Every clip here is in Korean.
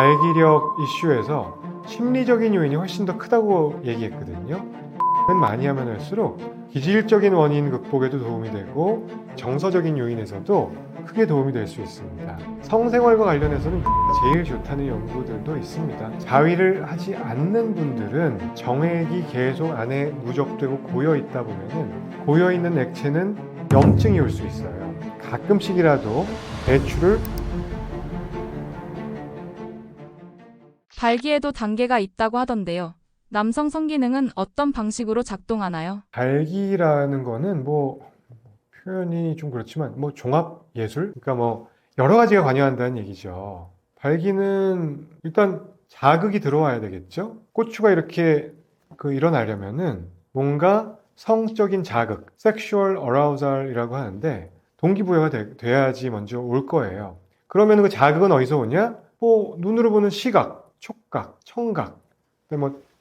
발기력 이슈에서 심리적인 요인이 훨씬 더 크다고 얘기했거든요. 많이 하면 할수록 기질적인 원인 극복에도 도움이 되고 정서적인 요인에서도 크게 도움이 될 수 있습니다. 성생활과 관련해서는 제일 좋다는 연구들도 있습니다. 자위를 하지 않는 분들은 정액이 계속 안에 누적되고 고여 있다 보면은 고여 있는 액체는 염증이 올 수 있어요. 가끔씩이라도 배출을 발기에도 단계가 있다고 하던데요. 남성 성기능은 어떤 방식으로 작동하나요? 발기라는 거는 표현이 좀 그렇지만 종합 예술? 그러니까 여러 가지가 관여한다는 얘기죠. 발기는 일단 자극이 들어와야 되겠죠? 고추가 이렇게 일어나려면은 뭔가 성적인 자극, 섹슈얼 어라우절이라고 하는데 동기부여가 돼야지 먼저 올 거예요. 그러면 그 자극은 어디서 오냐? 눈으로 보는 시각, 촉각, 청각,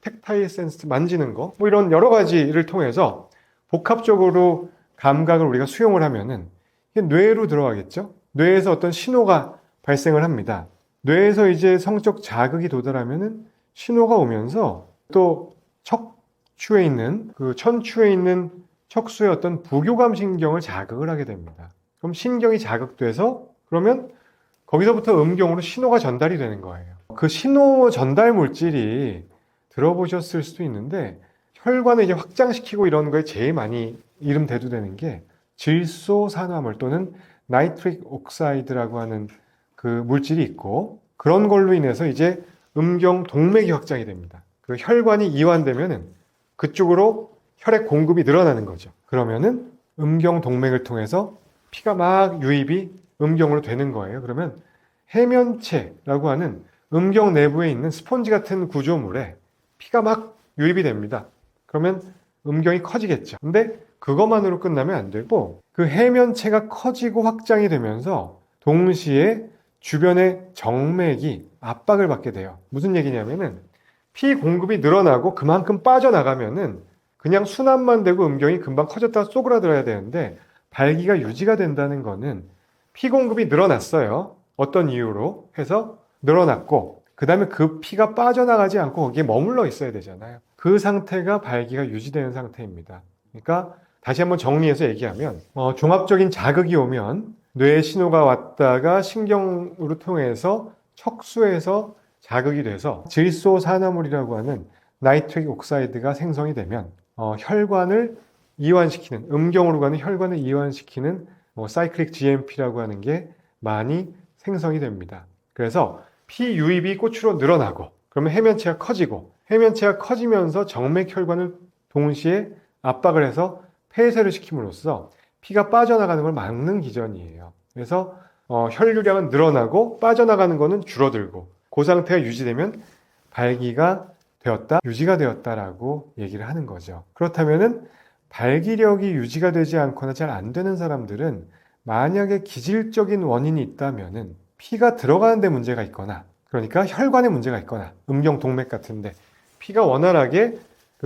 텍타일 센스, 만지는 거, 이런 여러 가지를 통해서 복합적으로 감각을 우리가 수용을 하면은 이게 뇌로 들어가겠죠? 뇌에서 어떤 신호가 발생을 합니다. 뇌에서 이제 성적 자극이 도달하면은 신호가 오면서 또 척추에 있는 천추에 있는 척수의 어떤 부교감 신경을 자극을 하게 됩니다. 그럼 신경이 자극돼서 그러면 거기서부터 음경으로 신호가 전달이 되는 거예요. 그 신호 전달 물질이 들어보셨을 수도 있는데 혈관을 이제 확장시키고 이런 거에 제일 많이 이름 대두되는 게 질소산화물 또는 나이트릭 옥사이드라고 하는 그 물질이 있고 그런 걸로 인해서 이제 음경 동맥이 확장이 됩니다. 그 혈관이 이완되면은 그쪽으로 혈액 공급이 늘어나는 거죠. 그러면은 음경 동맥을 통해서 피가 막 유입이 음경으로 되는 거예요. 그러면 해면체라고 하는 음경 내부에 있는 스펀지 같은 구조물에 피가 막 유입이 됩니다. 그러면 음경이 커지겠죠. 근데 그것만으로 끝나면 안 되고 그 해면체가 커지고 확장이 되면서 동시에 주변의 정맥이 압박을 받게 돼요. 무슨 얘기냐면은 피 공급이 늘어나고 그만큼 빠져나가면은 그냥 순환만 되고 음경이 금방 커졌다 쪼그라들어야 되는데 발기가 유지가 된다는 거는 피 공급이 늘어났어요. 어떤 이유로 해서 늘어났고 그 다음에 그 피가 빠져나가지 않고 거기에 머물러 있어야 되잖아요. 그 상태가 발기가 유지되는 상태입니다. 그러니까 다시 한번 정리해서 얘기하면 종합적인 자극이 오면 뇌에 신호가 왔다가 신경으로 통해서 척수에서 자극이 돼서 질소산화물이라고 하는 나이트릭 옥사이드가 생성이 되면 혈관을 이완시키는 음경으로 가는 혈관을 이완시키는 사이클릭 GMP라고 하는 게 많이 생성이 됩니다. 그래서 피 유입이 고추로 늘어나고 그러면 해면체가 커지고 해면체가 커지면서 정맥 혈관을 동시에 압박을 해서 폐쇄를 시킴으로써 피가 빠져나가는 걸 막는 기전이에요. 그래서 혈류량은 늘어나고 빠져나가는 거는 줄어들고 그 상태가 유지되면 발기가 되었다, 유지가 되었다라고 얘기를 하는 거죠. 그렇다면은 발기력이 유지가 되지 않거나 잘 안 되는 사람들은 만약에 기질적인 원인이 있다면은 피가 들어가는 데 문제가 있거나 그러니까 혈관에 문제가 있거나 음경 동맥 같은데 피가 원활하게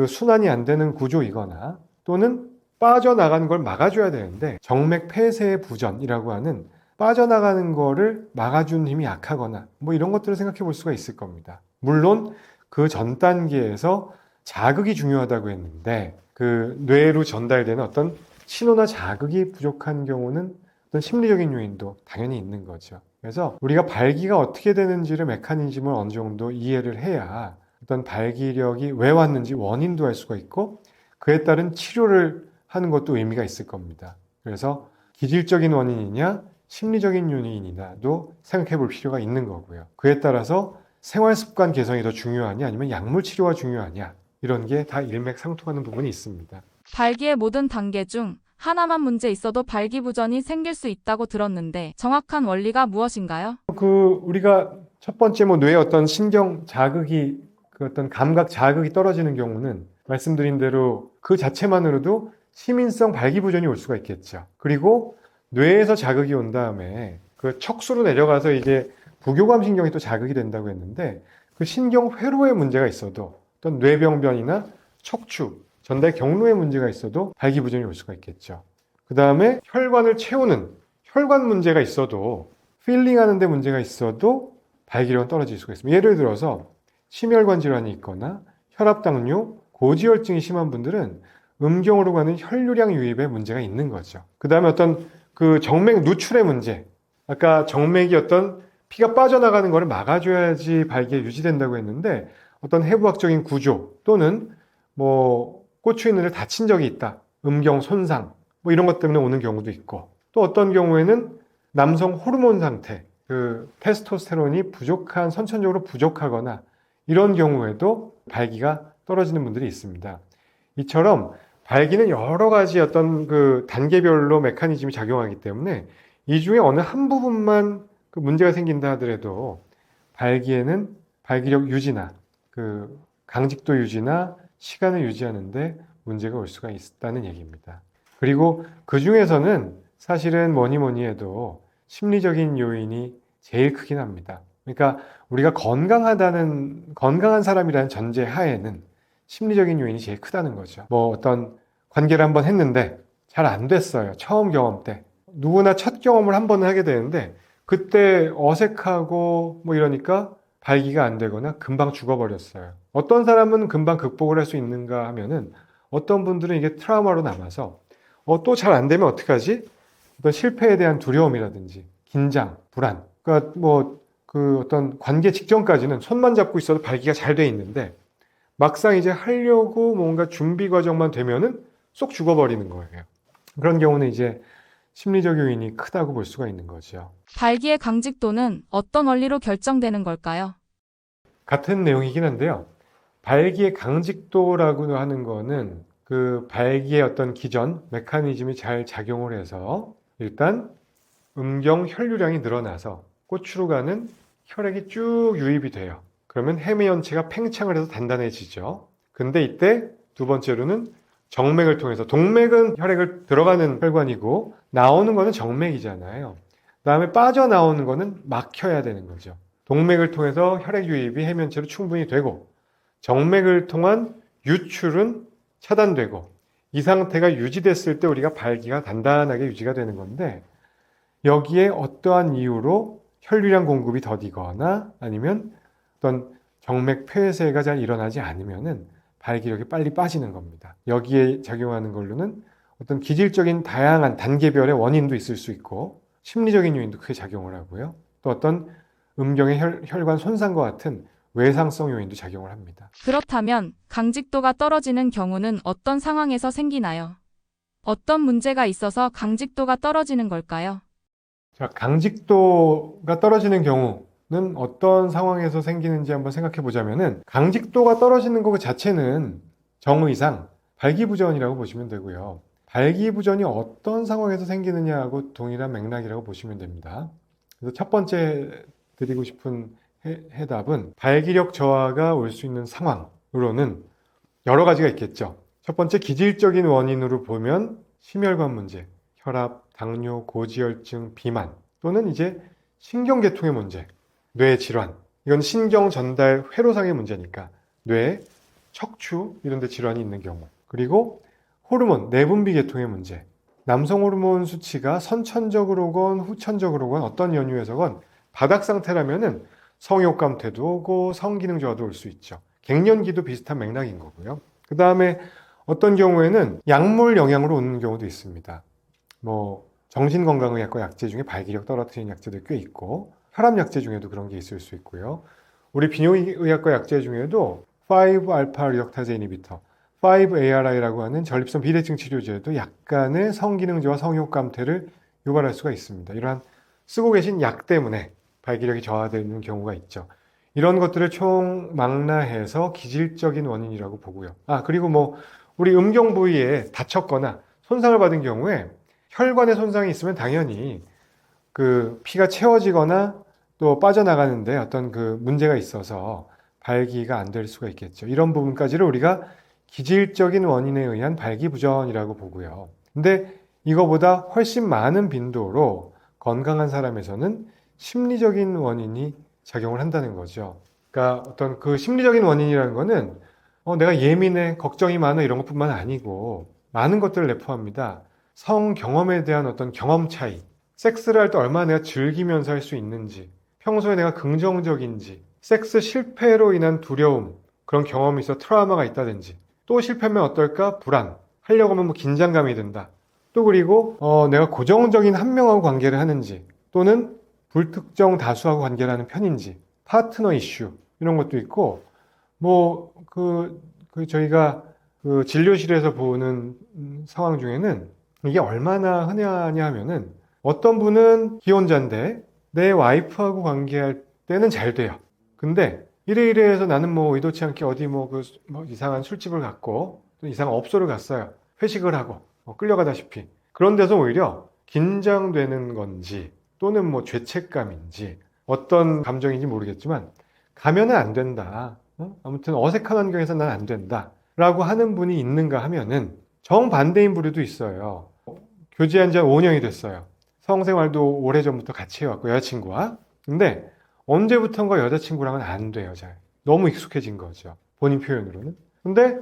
순환이 안 되는 구조이거나 또는 빠져나가는 걸 막아줘야 되는데 정맥 폐쇄의 부전이라고 하는 빠져나가는 거를 막아주는 힘이 약하거나 이런 것들을 생각해 볼 수가 있을 겁니다. 물론 그 전 단계에서 자극이 중요하다고 했는데 그 뇌로 전달되는 어떤 신호나 자극이 부족한 경우는 어떤 심리적인 요인도 당연히 있는 거죠. 그래서 우리가 발기가 어떻게 되는지를 메커니즘을 어느 정도 이해를 해야 어떤 발기력이 왜 왔는지 원인도 알 수가 있고 그에 따른 치료를 하는 것도 의미가 있을 겁니다. 그래서 기질적인 원인이냐 심리적인 요인이냐도 생각해 볼 필요가 있는 거고요. 그에 따라서 생활 습관 개선이 더 중요하냐 아니면 약물 치료가 중요하냐 이런 게 다 일맥상통하는 부분이 있습니다. 발기의 모든 단계 중 하나만 문제 있어도 발기부전이 생길 수 있다고 들었는데 정확한 원리가 무엇인가요? 우리가 첫 번째 뇌의 어떤 신경 자극이 어떤 감각 자극이 떨어지는 경우는 말씀드린 대로 그 자체만으로도 시민성 발기부전이 올 수가 있겠죠. 그리고 뇌에서 자극이 온 다음에 그 척수로 내려가서 이제 부교감 신경이 또 자극이 된다고 했는데 그 신경 회로에 문제가 있어도 어떤 뇌병변이나 척추 전달 경로에 문제가 있어도 발기부전이 올 수가 있겠죠. 그 다음에 혈관을 채우는 혈관 문제가 있어도 필링하는 데 문제가 있어도 발기력은 떨어질 수가 있습니다. 예를 들어서 심혈관 질환이 있거나 혈압당뇨, 고지혈증이 심한 분들은 음경으로 가는 혈류량 유입에 문제가 있는 거죠. 그 다음에 어떤 그 정맥 누출의 문제, 아까 정맥이 어떤 피가 빠져나가는 것을 막아줘야지 발기가 유지된다고 했는데 어떤 해부학적인 구조 또는 뭐 꽂혀 있는 데 다친 적이 있다, 음경 손상 뭐 이런 것 때문에 오는 경우도 있고, 또 어떤 경우에는 남성 호르몬 상태, 그 테스토스테론이 부족한, 선천적으로 부족하거나 이런 경우에도 발기가 떨어지는 분들이 있습니다. 이처럼 발기는 여러 가지 어떤 그 단계별로 메커니즘이 작용하기 때문에 이 중에 어느 한 부분만 그 문제가 생긴다 하더라도 발기에는 발기력 유지나 그 강직도 유지나 시간을 유지하는데 문제가 올 수가 있다는 얘기입니다. 그리고 그 중에서는 사실은 뭐니 해도 심리적인 요인이 제일 크긴 합니다. 그러니까 우리가 건강한 사람이라는 전제 하에는 심리적인 요인이 제일 크다는 거죠. 뭐 어떤 관계를 한번 했는데 잘 안 됐어요. 처음 경험 때. 누구나 첫 경험을 한 번은 하게 되는데 그때 어색하고 뭐 이러니까 발기가 안 되거나 금방 죽어버렸어요. 어떤 사람은 금방 극복을 할 수 있는가 하면은 어떤 분들은 이게 트라우마로 남아서 또 잘 안 되면 어떡하지? 어떤 실패에 대한 두려움이라든지 긴장, 불안. 그러니까 뭐 그 어떤 관계 직전까지는 손만 잡고 있어도 발기가 잘 돼 있는데 막상 이제 하려고 뭔가 준비 과정만 되면은 쏙 죽어버리는 거예요. 그런 경우는 이제 심리적 요인이 크다고 볼 수가 있는 거죠. 발기의 강직도는 어떤 원리로 결정되는 걸까요? 같은 내용이긴 한데요. 발기의 강직도라고 하는 거는 그 발기의 어떤 기전, 메커니즘이 잘 작용을 해서 일단 음경 혈류량이 늘어나서 꼬추로 가는 혈액이 쭉 유입이 돼요. 그러면 해면체가 팽창을 해서 단단해지죠. 근데 이때 두 번째로는 정맥을 통해서, 동맥은 혈액을 들어가는 혈관이고 나오는 거는 정맥이잖아요. 그다음에 빠져나오는 거는 막혀야 되는 거죠. 동맥을 통해서 혈액 유입이 해면체로 충분히 되고 정맥을 통한 유출은 차단되고 이 상태가 유지됐을 때 우리가 발기가 단단하게 유지가 되는 건데, 여기에 어떠한 이유로 혈류량 공급이 더디거나 아니면 어떤 정맥 폐쇄가 잘 일어나지 않으면은 발기력이 빨리 빠지는 겁니다. 여기에 작용하는 걸로는 어떤 기질적인 다양한 단계별의 원인도 있을 수 있고 심리적인 요인도 크게 작용을 하고요. 또 어떤 음경의 혈관 손상과 같은 외상성 요인도 작용을 합니다. 그렇다면 강직도가 떨어지는 경우는 어떤 상황에서 생기나요? 어떤 문제가 있어서 강직도가 떨어지는 걸까요? 자, 강직도가 떨어지는 경우는 어떤 상황에서 생기는지 한번 생각해 보자면은, 강직도가 떨어지는 것 자체는 정의상 발기부전이라고 보시면 되고요. 발기부전이 어떤 상황에서 생기느냐하고 동일한 맥락이라고 보시면 됩니다. 그래서 첫 번째 드리고 싶은 해답은 발기력 저하가 올 수 있는 상황으로는 여러 가지가 있겠죠. 첫 번째, 기질적인 원인으로 보면 심혈관 문제, 혈압, 당뇨, 고지혈증, 비만, 또는 이제 신경계통의 문제, 뇌 질환. 이건 신경 전달 회로상의 문제니까 뇌, 척추 이런 데 질환이 있는 경우. 그리고 호르몬, 내분비 계통의 문제. 남성 호르몬 수치가 선천적으로건 후천적으로건 어떤 연유에서건 바닥 상태라면은 성욕감퇴도 오고 성기능 저하도 올 수 있죠. 갱년기도 비슷한 맥락인 거고요. 그 다음에 어떤 경우에는 약물 영향으로 오는 경우도 있습니다. 뭐 정신건강의학과 약제 중에 발기력 떨어뜨리는 약제도 꽤 있고, 혈압 약제 중에도 그런 게 있을 수 있고요. 우리 비뇨의학과 약제 중에도 5알파 리덕타제 이니비터, 5ARI라고 하는 전립선 비대증 치료제도 약간의 성기능 저하, 성욕 감퇴를 유발할 수가 있습니다. 이러한 쓰고 계신 약 때문에 발기력이 저하되는 경우가 있죠. 이런 것들을 총망라해서 기질적인 원인이라고 보고요. 그리고 뭐 우리 음경 부위에 다쳤거나 손상을 받은 경우에 혈관에 손상이 있으면 당연히 그 피가 채워지거나 또 빠져나가는데 어떤 그 문제가 있어서 발기가 안 될 수가 있겠죠. 이런 부분까지를 우리가 기질적인 원인에 의한 발기부전이라고 보고요. 근데 이거보다 훨씬 많은 빈도로 건강한 사람에서는 심리적인 원인이 작용을 한다는 거죠. 그러니까 어떤 그 심리적인 원인이라는 거는 내가 예민해, 걱정이 많아 이런 것뿐만 아니고 많은 것들을 내포합니다. 성 경험에 대한 어떤 경험 차이, 섹스를 할 때 얼마나 내가 즐기면서 할 수 있는지, 평소에 내가 긍정적인지, 섹스 실패로 인한 두려움, 그런 경험이 있어 트라우마가 있다든지, 또 실패하면 어떨까? 불안. 하려고 하면 뭐 긴장감이 든다. 또 그리고 내가 고정적인 한 명하고 관계를 하는지, 또는 불특정 다수하고 관계를 하는 편인지, 파트너 이슈 이런 것도 있고, 뭐 저희가 그 진료실에서 보는 상황 중에는 이게 얼마나 흔하냐 하면은 어떤 분은 기혼자인데 내 와이프하고 관계할 때는 잘 돼요. 근데 이래 해서 나는 뭐 의도치 않게 어디 뭐 이상한 술집을 갔고 또 이상한 업소를 갔어요. 회식을 하고 끌려가다시피. 그런 데서 오히려 긴장되는 건지 또는 뭐 죄책감인지 어떤 감정인지 모르겠지만 가면은 안 된다. 아무튼 어색한 환경에서 난 안 된다. 라고 하는 분이 있는가 하면은 정반대인 부류도 있어요. 교제한 지 한 5년이 됐어요. 성생활도 오래전부터 같이 해왔고 여자친구와. 근데 언제부턴가 여자친구랑은 안 돼요. 잘. 너무 익숙해진 거죠. 본인 표현으로는. 근데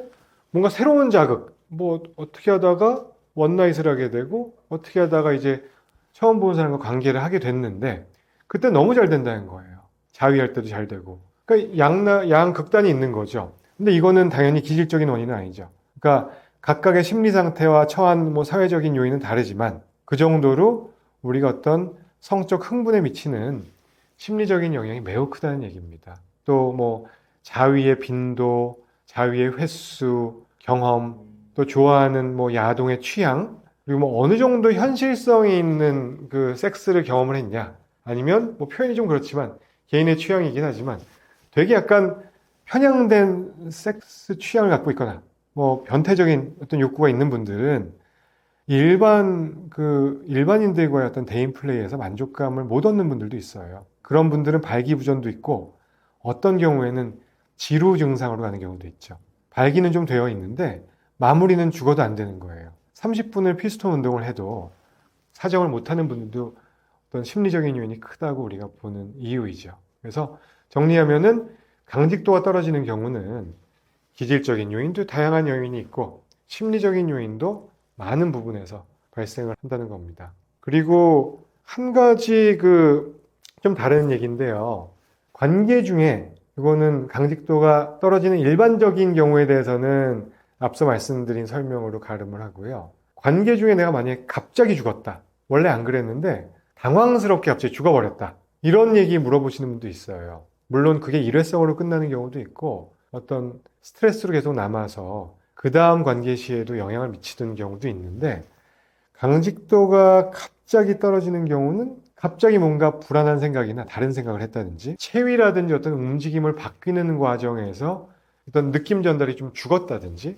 뭔가 새로운 자극, 뭐 어떻게 하다가 원나잇을 하게 되고 어떻게 하다가 이제 처음 본 사람과 관계를 하게 됐는데 그때 너무 잘 된다는 거예요. 자위할 때도 잘 되고. 그러니까 양극단이 있는 거죠. 근데 이거는 당연히 기질적인 원인은 아니죠. 그러니까 각각의 심리 상태와 처한 뭐 사회적인 요인은 다르지만 그 정도로 우리가 어떤 성적 흥분에 미치는 심리적인 영향이 매우 크다는 얘기입니다. 또 뭐 자위의 빈도, 자위의 횟수, 경험, 또 좋아하는 뭐 야동의 취향, 그리고 뭐 어느 정도 현실성이 있는 그 섹스를 경험을 했냐, 아니면 뭐 표현이 좀 그렇지만 개인의 취향이긴 하지만 되게 약간 편향된 섹스 취향을 갖고 있거나 뭐 변태적인 어떤 욕구가 있는 분들은 일반인들과의 어떤 대인 플레이에서 만족감을 못 얻는 분들도 있어요. 그런 분들은 발기부전도 있고 어떤 경우에는 지루 증상으로 가는 경우도 있죠. 발기는 좀 되어 있는데 마무리는 죽어도 안 되는 거예요. 30분을 피스톤 운동을 해도 사정을 못하는 분들도 어떤 심리적인 요인이 크다고 우리가 보는 이유이죠. 그래서 정리하면은 강직도가 떨어지는 경우는 기질적인 요인도 다양한 요인이 있고 심리적인 요인도 많은 부분에서 발생을 한다는 겁니다. 그리고 한 가지 좀 다른 얘기인데요. 관계 중에 이거는 강직도가 떨어지는 일반적인 경우에 대해서는 앞서 말씀드린 설명으로 가름을 하고요. 관계 중에 내가 만약에 갑자기 죽었다. 원래 안 그랬는데 당황스럽게 갑자기 죽어버렸다. 이런 얘기 물어보시는 분도 있어요. 물론 그게 일회성으로 끝나는 경우도 있고 어떤 스트레스로 계속 남아서 그 다음 관계 시에도 영향을 미치는 경우도 있는데 강직도가 갑자기 떨어지는 경우는 갑자기 뭔가 불안한 생각이나 다른 생각을 했다든지 체위라든지 어떤 움직임을 바뀌는 과정에서 어떤 느낌 전달이 좀 죽었다든지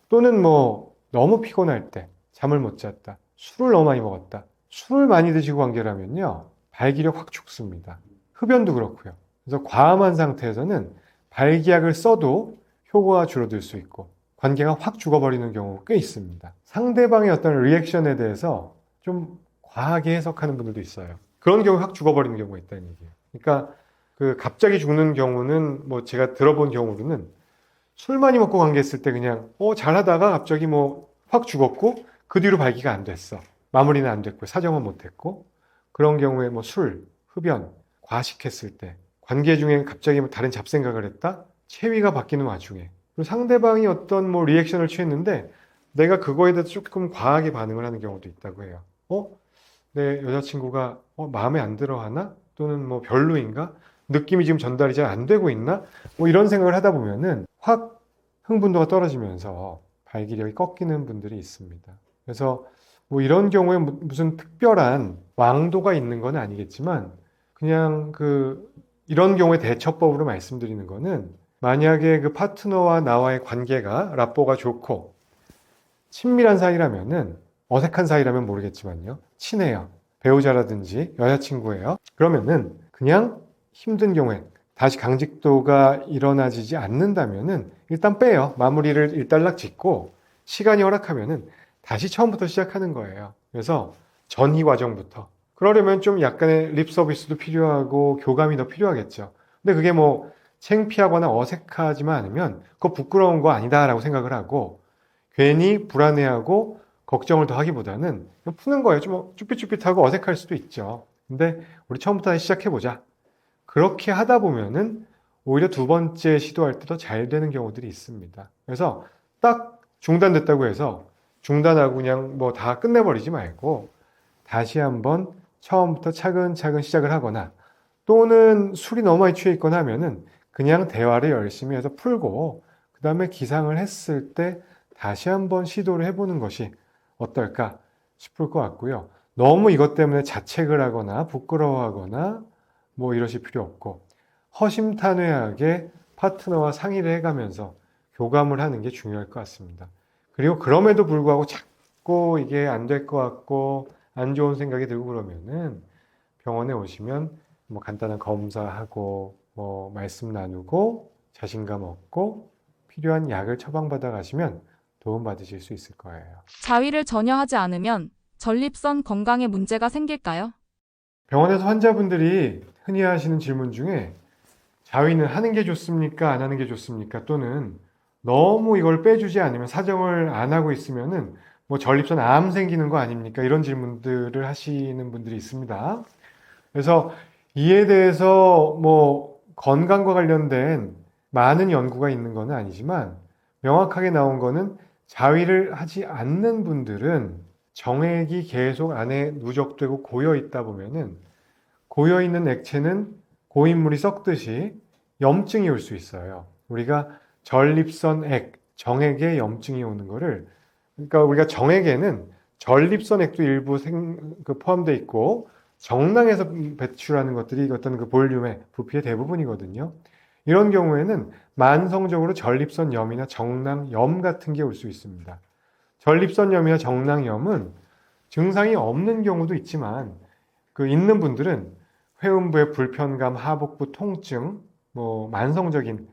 또는 뭐 너무 피곤할 때 잠을 못 잤다, 술을 너무 많이 먹었다, 술을 많이 드시고 관계를 하면요 발기력 확 죽습니다. 흡연도 그렇고요. 그래서 과음한 상태에서는 발기약을 써도 효과가 줄어들 수 있고 관계가 확 죽어버리는 경우가 꽤 있습니다. 상대방의 어떤 리액션에 대해서 좀 과하게 해석하는 분들도 있어요. 그런 경우에 확 죽어버리는 경우가 있다는 얘기예요. 그러니까 갑자기 죽는 경우는 뭐 제가 들어본 경우로는 술 많이 먹고 관계했을 때 그냥 잘하다가 갑자기 뭐 확 죽었고 그 뒤로 발기가 안 됐어. 마무리는 안 됐고 사정은 못했고 그런 경우에 뭐 술, 흡연, 과식했을 때 관계 중에 갑자기 뭐 다른 잡생각을 했다? 체위가 바뀌는 와중에 그리고 상대방이 어떤 뭐 리액션을 취했는데 내가 그거에 대해서 조금 과하게 반응을 하는 경우도 있다고 해요. 내 여자친구가 마음에 안 들어 하나? 또는 뭐 별로인가? 느낌이 지금 전달이 잘 안 되고 있나? 뭐 이런 생각을 하다 보면은 확 흥분도가 떨어지면서 발기력이 꺾이는 분들이 있습니다. 그래서 뭐 이런 경우에 무슨 특별한 왕도가 있는 건 아니겠지만 그냥 이런 경우에 대처법으로 말씀드리는 거는 만약에 그 파트너와 나와의 관계가 라뽀가 좋고 친밀한 사이라면은 어색한 사이라면 모르겠지만요. 친해요. 배우자라든지 여자친구예요. 그러면은 그냥 힘든 경우에 다시 강직도가 일어나지지 않는다면은 일단 빼요. 마무리를 일단락 짓고 시간이 허락하면은 다시 처음부터 시작하는 거예요. 그래서 전이 과정부터. 그러려면 좀 약간의 립 서비스도 필요하고 교감이 더 필요하겠죠. 근데 그게 뭐 창피하거나 어색하지만 않으면 그거 부끄러운 거 아니다라고 생각을 하고 괜히 불안해하고 걱정을 더 하기보다는 그냥 푸는 거예요. 좀 쭈삣쭈삣하고 어색할 수도 있죠. 근데 우리 처음부터 다시 시작해보자. 그렇게 하다 보면은 오히려 두 번째 시도할 때 더 잘 되는 경우들이 있습니다. 그래서 딱 중단됐다고 해서 중단하고 그냥 뭐 다 끝내버리지 말고 다시 한번 처음부터 차근차근 시작을 하거나 또는 술이 너무 많이 취해 있거나 하면은 그냥 대화를 열심히 해서 풀고 그 다음에 기상을 했을 때 다시 한번 시도를 해보는 것이 어떨까 싶을 것 같고요. 너무 이것 때문에 자책을 하거나 부끄러워하거나 뭐 이러실 필요 없고 허심탄회하게 파트너와 상의를 해가면서 교감을 하는 게 중요할 것 같습니다. 그리고 그럼에도 불구하고 자꾸 이게 안 될 것 같고 안 좋은 생각이 들고 그러면은 병원에 오시면 뭐 간단한 검사하고 뭐 말씀 나누고 자신감 얻고 필요한 약을 처방받아 가시면 도움 받으실 수 있을 거예요. 자위를 전혀 하지 않으면 전립선 건강에 문제가 생길까요? 병원에서 환자분들이 흔히 하시는 질문 중에 자위는 하는 게 좋습니까? 안 하는 게 좋습니까? 또는 너무 이걸 빼주지 않으면 사정을 안 하고 있으면은 뭐 전립선 암 생기는 거 아닙니까? 이런 질문들을 하시는 분들이 있습니다. 그래서 이에 대해서 뭐 건강과 관련된 많은 연구가 있는 건 아니지만 명확하게 나온 거는 자위를 하지 않는 분들은 정액이 계속 안에 누적되고 고여 있다 보면은 고여 있는 액체는 고인물이 썩듯이 염증이 올 수 있어요. 우리가 전립선액, 정액에 염증이 오는 거를 그러니까 우리가 정액에는 전립선액도 일부 포함되어 있고 정낭에서 배출하는 것들이 어떤 그 볼륨의 부피의 대부분이거든요. 이런 경우에는 만성적으로 전립선염이나 정낭염 같은 게 올 수 있습니다. 전립선염이나 정낭염은 증상이 없는 경우도 있지만 그 있는 분들은 회음부의 불편감, 하복부 통증, 뭐 만성적인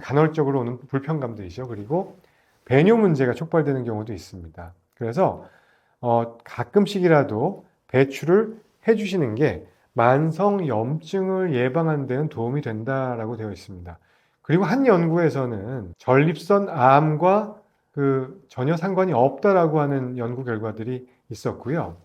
간헐적으로 오는 불편감들이죠. 그리고 배뇨 문제가 촉발되는 경우도 있습니다. 그래서 가끔씩이라도 배출을 해주시는 게 만성염증을 예방하는 데는 도움이 된다라고 되어 있습니다. 그리고 한 연구에서는 전립선 암과 전혀 상관이 없다라고 하는 연구 결과들이 있었고요.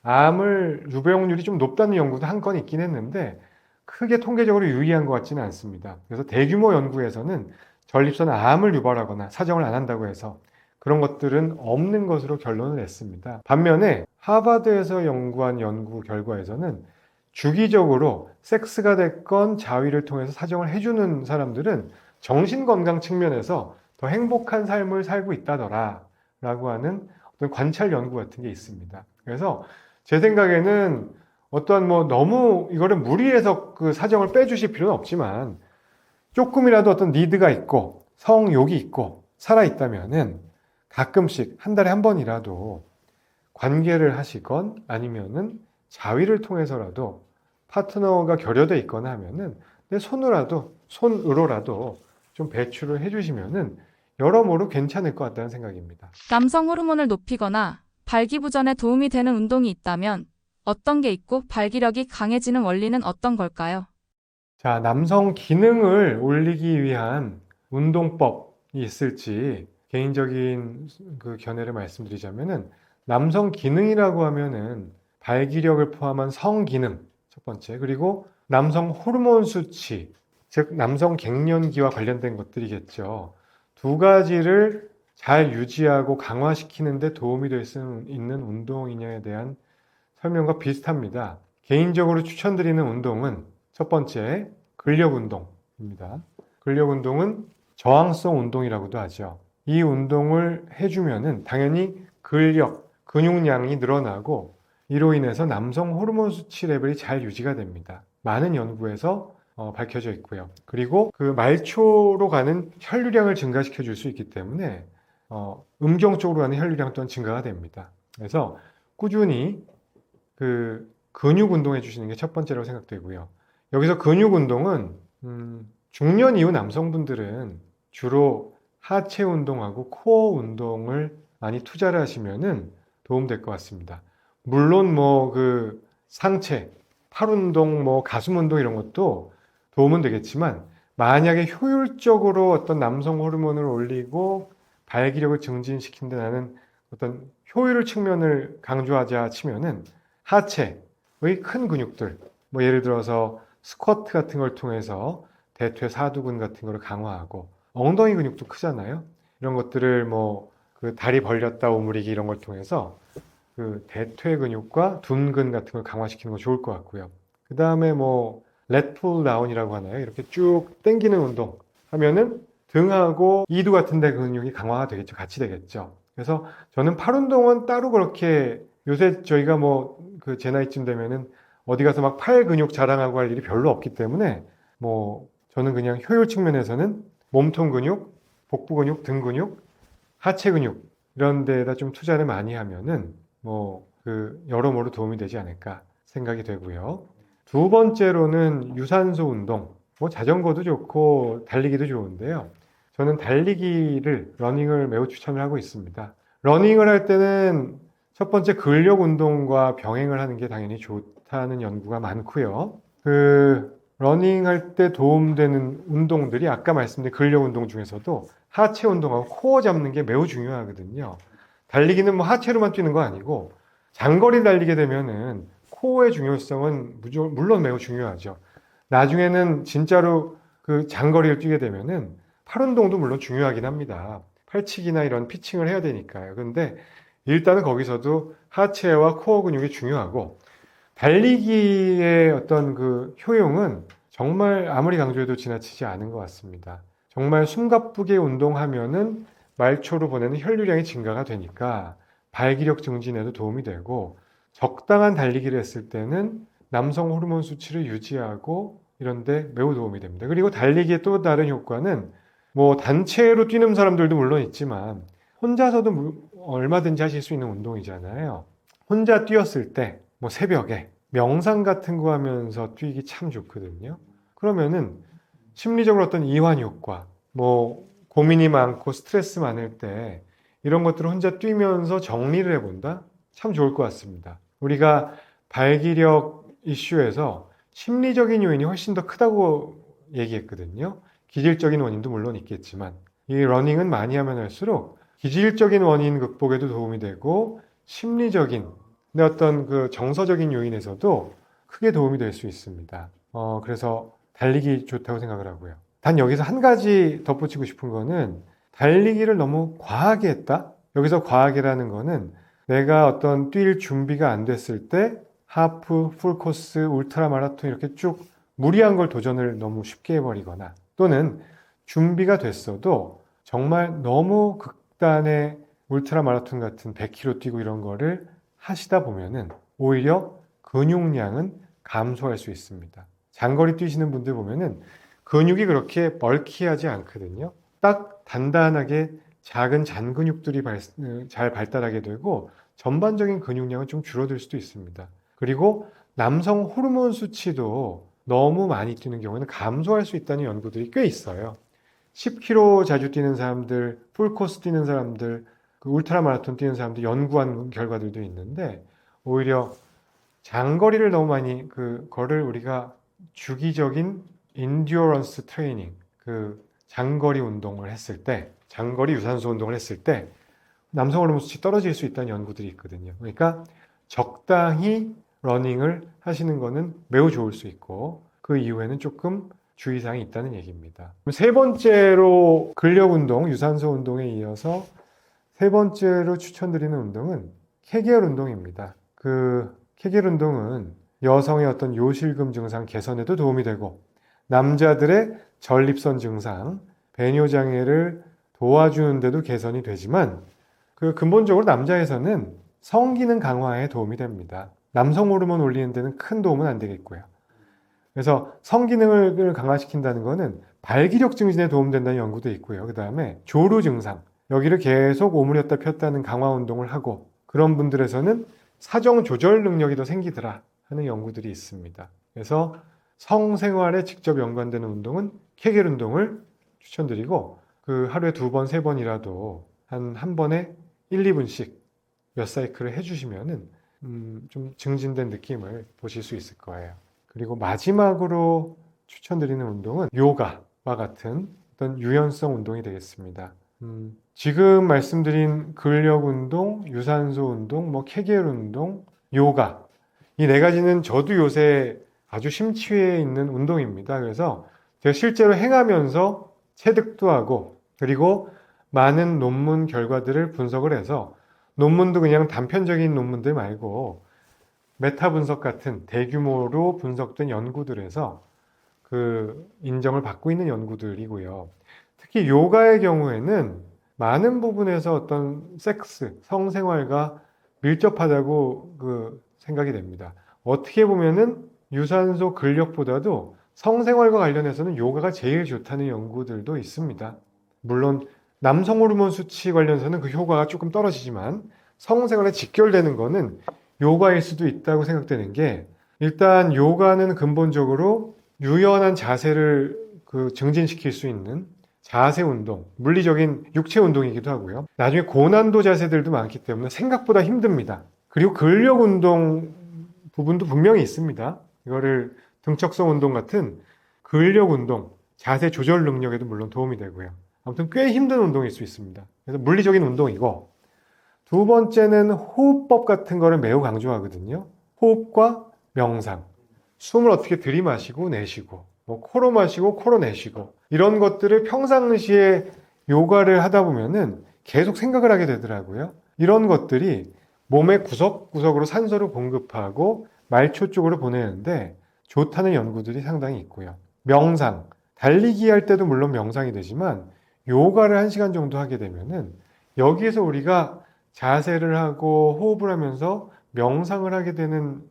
암을 유병률이 좀 높다는 연구도 한 건 있긴 했는데 크게 통계적으로 유의한 것 같지는 않습니다. 그래서 대규모 연구에서는 전립선 암을 유발하거나 사정을 안 한다고 해서 그런 것들은 없는 것으로 결론을 냈습니다. 반면에 하버드에서 연구한 연구 결과에서는 주기적으로 섹스가 됐건 자위를 통해서 사정을 해주는 사람들은 정신건강 측면에서 더 행복한 삶을 살고 있다더라 라고 하는 어떤 관찰 연구 같은 게 있습니다. 그래서 제 생각에는 어떠한 뭐 너무 이거를 무리해서 그 사정을 빼주실 필요는 없지만 조금이라도 어떤 니드가 있고 성욕이 있고 살아있다면은 가끔씩 한 달에 한 번이라도 관계를 하시건 아니면은 자위를 통해서라도 파트너가 결여돼 있거나 하면은 내 손으로라도 좀 배출을 해주시면은 여러모로 괜찮을 것 같다는 생각입니다. 남성 호르몬을 높이거나 발기부전에 도움이 되는 운동이 있다면 어떤 게 있고 발기력이 강해지는 원리는 어떤 걸까요? 자, 남성 기능을 올리기 위한 운동법이 있을지 개인적인 그 견해를 말씀드리자면은 남성 기능이라고 하면은 발기력을 포함한 성 기능 첫 번째 그리고 남성 호르몬 수치 즉 남성 갱년기와 관련된 것들이겠죠. 두 가지를 잘 유지하고 강화시키는 데 도움이 될 수 있는 운동이냐에 대한 설명과 비슷합니다. 개인적으로 추천드리는 운동은 첫 번째, 근력 운동입니다. 근력 운동은 저항성 운동이라고도 하죠. 이 운동을 해주면은 당연히 근력, 근육량이 늘어나고 이로 인해서 남성 호르몬 수치 레벨이 잘 유지가 됩니다. 많은 연구에서 밝혀져 있고요. 그리고 그 말초로 가는 혈류량을 증가시켜 줄 수 있기 때문에 음경 쪽으로 가는 혈류량 또한 증가가 됩니다. 그래서 꾸준히 그 근육 운동해 주시는 게 첫 번째라고 생각되고요. 여기서 근육 운동은 중년 이후 남성분들은 주로 하체 운동하고 코어 운동을 많이 투자를 하시면은 도움 될 것 같습니다. 물론 뭐 그 상체, 팔 운동, 뭐 가슴 운동 이런 것도 도움은 되겠지만 만약에 효율적으로 어떤 남성 호르몬을 올리고 발기력을 증진시킨 데 나는 어떤 효율 측면을 강조하자 치면은 하체의 큰 근육들, 뭐 예를 들어서 스쿼트 같은 걸 통해서 대퇴 사두근 같은 거를 강화하고 엉덩이 근육도 크잖아요. 이런 것들을 뭐 그 다리 벌렸다 오므리기 이런 걸 통해서 그 대퇴 근육과 둔근 같은 걸 강화시키는 거 좋을 것 같고요. 그 다음에 뭐 렛풀 다운이라고 하나요? 이렇게 쭉 당기는 운동 하면은 등하고 이두 같은 데 근육이 강화가 되겠죠. 같이 되겠죠. 그래서 저는 팔 운동은 따로 그렇게 요새 저희가 뭐 그 제 나이쯤 되면은 어디 가서 막 팔 근육 자랑하고 할 일이 별로 없기 때문에 뭐 저는 그냥 효율 측면에서는 몸통 근육, 복부 근육, 등 근육, 하체 근육 이런 데에다 좀 투자를 많이 하면은 뭐 그 여러모로 도움이 되지 않을까 생각이 되고요. 두 번째로는 유산소 운동. 뭐 자전거도 좋고 달리기도 좋은데요. 저는 달리기를 러닝을 매우 추천을 하고 있습니다. 러닝을 할 때는 첫 번째 근력 운동과 병행을 하는 게 당연히 좋다는 연구가 많고요. 그 러닝 할 때 도움되는 운동들이 아까 말씀드린 근력 운동 중에서도 하체 운동하고 코어 잡는 게 매우 중요하거든요. 달리기는 뭐 하체로만 뛰는 거 아니고 장거리 달리게 되면은 코어의 중요성은 물론 매우 중요하죠. 나중에는 진짜로 그 장거리를 뛰게 되면은 팔 운동도 물론 중요하긴 합니다. 팔치기나 이런 피칭을 해야 되니까요. 그런데 일단은 거기서도 하체와 코어 근육이 중요하고 달리기의 어떤 그 효용은 정말 아무리 강조해도 지나치지 않은 것 같습니다. 정말 숨가쁘게 운동하면은 말초로 보내는 혈류량이 증가가 되니까 발기력 증진에도 도움이 되고 적당한 달리기를 했을 때는 남성 호르몬 수치를 유지하고 이런데 매우 도움이 됩니다. 그리고 달리기의 또 다른 효과는 뭐 단체로 뛰는 사람들도 물론 있지만 혼자서도 얼마든지 하실 수 있는 운동이잖아요. 혼자 뛰었을 때 뭐 새벽에 명상 같은 거 하면서 뛰기 참 좋거든요. 그러면은 심리적으로 어떤 이완 효과, 뭐 고민이 많고 스트레스 많을 때 이런 것들을 혼자 뛰면서 정리를 해본다? 참 좋을 것 같습니다. 우리가 발기력 이슈에서 심리적인 요인이 훨씬 더 크다고 얘기했거든요. 기질적인 원인도 물론 있겠지만 이 러닝은 많이 하면 할수록 기질적인 원인 극복에도 도움이 되고 심리적인 내 어떤 그 정서적인 요인에서도 크게 도움이 될 수 있습니다. 그래서 달리기 좋다고 생각을 하고요. 단 여기서 한 가지 덧붙이고 싶은 거는 달리기를 너무 과하게 했다? 여기서 과하게라는 거는 내가 어떤 뛸 준비가 안 됐을 때 하프, 풀코스, 울트라 마라톤 이렇게 쭉 무리한 걸 도전을 너무 쉽게 해버리거나 또는 준비가 됐어도 정말 너무 극단의 울트라 마라톤 같은 100km 뛰고 이런 거를 하시다 보면은 오히려 근육량은 감소할 수 있습니다. 장거리 뛰시는 분들 보면은 근육이 그렇게 벌키하지 않거든요. 딱 단단하게 작은 잔근육들이 잘 발달하게 되고 전반적인 근육량은 좀 줄어들 수도 있습니다. 그리고 남성 호르몬 수치도 너무 많이 뛰는 경우에는 감소할 수 있다는 연구들이 꽤 있어요. 10km 자주 뛰는 사람들, 풀코스 뛰는 사람들, 그 울트라 마라톤 뛰는 사람들 연구한 결과들도 있는데 오히려 장거리를 너무 많이 그거를 우리가 주기적인 인듀어런스 트레이닝, 그 장거리 운동을 했을 때, 장거리 유산소 운동을 했을 때 남성 호르몬 수치 떨어질 수 있다는 연구들이 있거든요. 그러니까 적당히 러닝을 하시는 거는 매우 좋을 수 있고 그 이후에는 조금 주의사항이 있다는 얘기입니다. 세 번째로 근력 운동, 유산소 운동에 이어서 세 번째로 추천드리는 운동은 케겔 운동입니다. 그 케겔 운동은 여성의 어떤 요실금 증상 개선에도 도움이 되고 남자들의 전립선 증상, 배뇨 장애를 도와주는데도 개선이 되지만 그 근본적으로 남자에서는 성기능 강화에 도움이 됩니다. 남성 호르몬 올리는 데는 큰 도움은 안 되겠고요. 그래서 성기능을 강화시킨다는 것은 발기력 증진에 도움된다는 연구도 있고요. 그 다음에 조루 증상, 여기를 계속 오므렸다 폈다는 강화 운동을 하고 그런 분들에서는 사정 조절 능력이 더 생기더라 하는 연구들이 있습니다. 그래서 성생활에 직접 연관되는 운동은 케겔 운동을 추천드리고 그 하루에 2번, 3번이라도 한 번에 1, 2분씩 몇 사이클을 해주시면은 좀 증진된 느낌을 보실 수 있을 거예요. 그리고 마지막으로 추천드리는 운동은 요가와 같은 어떤 유연성 운동이 되겠습니다. 지금 말씀드린 근력 운동, 유산소 운동, 뭐 케겔 운동, 요가 이 네 가지는 저도 요새 아주 심취해 있는 운동입니다. 그래서 제가 실제로 행하면서 체득도 하고 그리고 많은 논문 결과들을 분석을 해서 논문도 그냥 단편적인 논문들 말고 메타 분석 같은 대규모로 분석된 연구들에서 그 인정을 받고 있는 연구들이고요. 특히 요가의 경우에는 많은 부분에서 어떤 섹스, 성생활과 밀접하다고 생각이 됩니다. 어떻게 보면은 유산소 근력보다도 성생활과 관련해서는 요가가 제일 좋다는 연구들도 있습니다. 물론 남성 호르몬 수치 관련해서는 그 효과가 조금 떨어지지만 성생활에 직결되는 거는 요가일 수도 있다고 생각되는 게 일단 요가는 근본적으로 유연한 자세를 증진시킬 수 있는 자세 운동, 물리적인 육체 운동이기도 하고요. 나중에 고난도 자세들도 많기 때문에 생각보다 힘듭니다. 그리고 근력 운동 부분도 분명히 있습니다. 이거를 등척성 운동 같은 근력 운동, 자세 조절 능력에도 물론 도움이 되고요. 아무튼 꽤 힘든 운동일 수 있습니다. 그래서 물리적인 운동이고 두 번째는 호흡법 같은 거를 매우 강조하거든요. 호흡과 명상. 숨을 어떻게 들이마시고 내쉬고 뭐 코로 마시고 코로 내쉬고 이런 것들을 평상시에 요가를 하다 보면은 계속 생각을 하게 되더라고요. 이런 것들이 몸의 구석구석으로 산소를 공급하고 말초 쪽으로 보내는데 좋다는 연구들이 상당히 있고요. 명상, 달리기 할 때도 물론 명상이 되지만 요가를 1시간 정도 하게 되면은 여기에서 우리가 자세를 하고 호흡을 하면서 명상을 하게 되는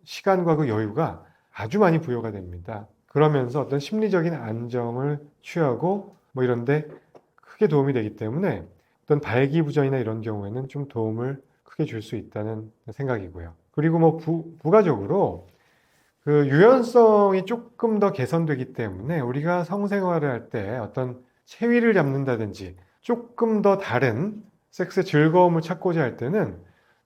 시간과 그 여유가 아주 많이 부여가 됩니다. 그러면서 어떤 심리적인 안정을 취하고 뭐 이런데 크게 도움이 되기 때문에 어떤 발기부전이나 이런 경우에는 좀 도움을 크게 줄 수 있다는 생각이고요. 그리고 뭐 부가적으로 그 유연성이 조금 더 개선되기 때문에 우리가 성생활을 할 때 어떤 체위를 잡는다든지 조금 더 다른 섹스의 즐거움을 찾고자 할 때는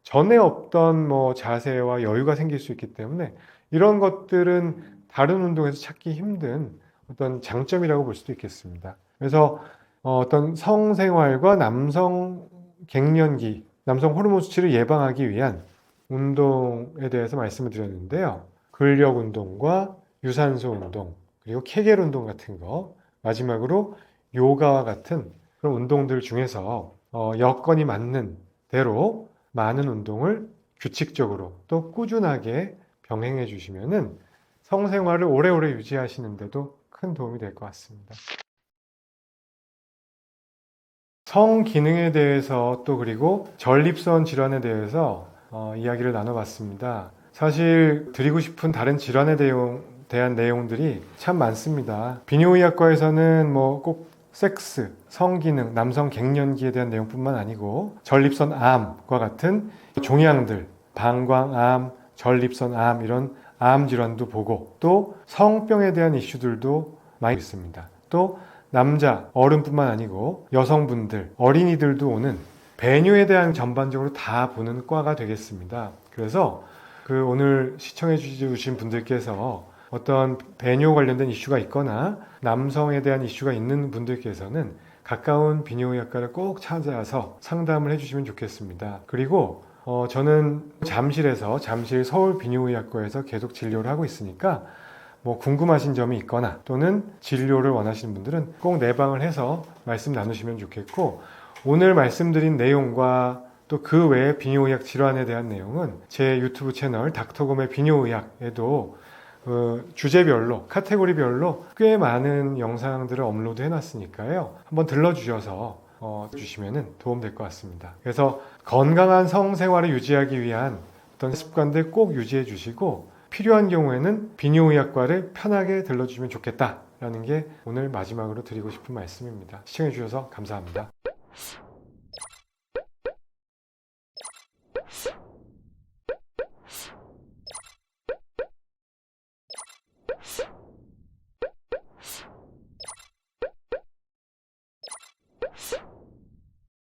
전에 없던 뭐 자세와 여유가 생길 수 있기 때문에 이런 것들은 다른 운동에서 찾기 힘든 어떤 장점이라고 볼 수도 있겠습니다. 그래서 어떤 성생활과 남성 갱년기, 남성 호르몬 수치를 예방하기 위한 운동에 대해서 말씀을 드렸는데요. 근력 운동과 유산소 운동, 그리고 케겔 운동 같은 거, 마지막으로 요가와 같은 그런 운동들 중에서 여건이 맞는 대로 많은 운동을 규칙적으로 또 꾸준하게 병행해 주시면은 성생활을 오래오래 유지하시는데도 큰 도움이 될 것 같습니다. 성 기능에 대해서 또 그리고 전립선 질환에 대해서 이야기를 나눠봤습니다. 사실 드리고 싶은 다른 질환에 대한 내용들이 참 많습니다. 비뇨의학과에서는 뭐 꼭 섹스, 성기능, 남성 갱년기에 대한 내용뿐만 아니고 전립선 암과 같은 종양들, 방광암, 전립선암 이런 암 질환도 보고 또 성병에 대한 이슈들도 많이 있습니다. 또 남자, 어른뿐만 아니고 여성분들, 어린이들도 오는 배뇨에 대한 전반적으로 다 보는 과가 되겠습니다. 그래서 오늘 시청해 주신 분들께서 어떤 배뇨 관련된 이슈가 있거나 남성에 대한 이슈가 있는 분들께서는 가까운 비뇨의학과를 꼭 찾아서 상담을 해주시면 좋겠습니다. 그리고 저는 잠실 서울 비뇨의학과에서 계속 진료를 하고 있으니까 뭐 궁금하신 점이 있거나 또는 진료를 원하시는 분들은 꼭 내방을 해서 말씀 나누시면 좋겠고 오늘 말씀드린 내용과 또 그 외의 비뇨의학 질환에 대한 내용은 제 유튜브 채널 닥터곰의 비뇨의학에도 주제별로 카테고리별로 꽤 많은 영상들을 업로드 해놨으니까요. 한번 들러주셔서 주시면 도움 될 것 같습니다. 그래서 건강한 성생활을 유지하기 위한 어떤 습관들 꼭 유지해 주시고 필요한 경우에는 비뇨의학과를 편하게 들러주시면 좋겠다라는 게 오늘 마지막으로 드리고 싶은 말씀입니다. 시청해 주셔서 감사합니다.